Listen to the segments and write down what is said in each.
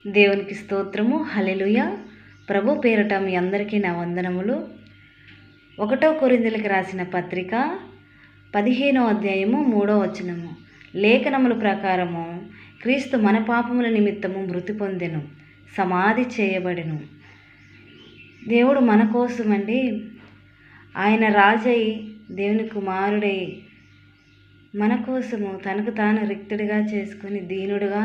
దేవునికి స్తోత్రము. హల్లెలూయా. ప్రభు పేరట మీ అందరికీ నా వందనములు. 1 కొరింథీయులకు రాసిన పత్రిక 15వ అధ్యాయము 3వ వచనము. లేఖనముల ప్రకారము క్రీస్తు మన పాపముల నిమిత్తము మృతి పొందెను, సమాధి చేయబడెను. దేవుడు మన కోసమండి, ఆయన రాజై దేవుని కుమారుడై మన కోసము తనకు తాను రిక్తుడిగా చేసుకొని, దీనుడుగా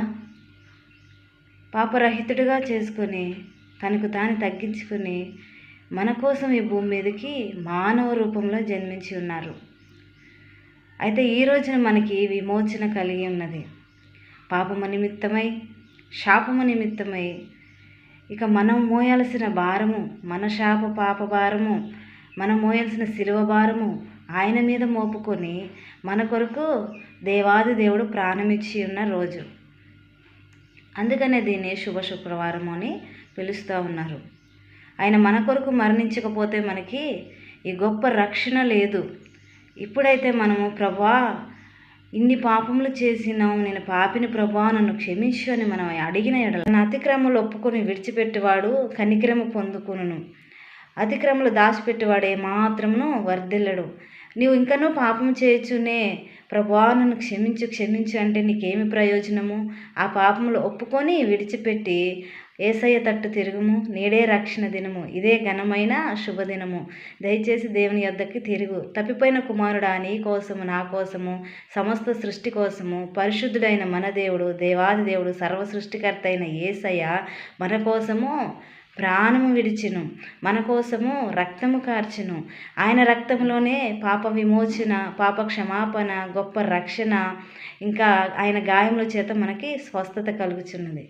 పాపరహితుడిగా చేసుకొని, తనకు తాను తగ్గించుకొని మన కోసం ఈ భూమి మీదకి మానవ రూపంలో జన్మించి ఉన్నారు. అయితే ఈ రోజున మనకి విమోచన కలిగి ఉన్నది. పాపము నిమిత్తమై, శాపము నిమిత్తమై, ఇక మనం మోయాల్సిన భారము, మన శాప పాప భారము, మనం మోయాల్సిన శిలువ భారము ఆయన మీద మోపుకొని మన కొరకు దేవాది దేవుడు ప్రాణమిచ్చి ఉన్న రోజు. అందుకనే దీన్ని శుభ శుక్రవారం అని పిలుస్తూ ఉన్నారు. ఆయన మన కొరకు మరణించకపోతే మనకి ఈ గొప్ప రక్షణ లేదు. ఇప్పుడైతే మనము ప్రభువా ఇన్ని పాపములు చేసినాం, నేను పాపిని ప్రభువా నన్ను క్షమించు అని మనం అడిగిన ఎడల తన అతిక్రమలు ఒప్పుకొని విడిచిపెట్టేవాడు కనికరము పొందుకొనును. అతిక్రమలు దాచిపెట్టేవాడు ఏమాత్రమును వర్ధిల్లడు. నీవు ఇంకనూ పాపం చేయొచ్చునే, ప్రభువా నన్ను క్షమించు అంటే నీకేమి ప్రయోజనము? ఆ పాపములు ఒప్పుకొని విడిచిపెట్టి యేసయ్య తట్టు తిరుగుము. నేడే రక్షణ దినము, ఇదే ఘనమైన శుభదినము. దయచేసి దేవుని యొద్దకి తిరుగు. తప్పిపోయిన కుమారుడా, నీ కోసము, నా కోసము, సమస్త సృష్టి కోసము పరిశుద్ధుడైన మన దేవుడు, దేవాది దేవుడు, సర్వ సృష్టికర్త అయిన యేసయ్య మన కోసము ప్రాణము విడిచెను, మన కోసము రక్తము కార్చెను. ఆయన రక్తంలోనే పాప విమోచన, పాప క్షమాపణ, గొప్ప రక్షణ, ఇంకా ఆయన గాయముల చేత మనకి స్వస్థత కలుగుచున్నది.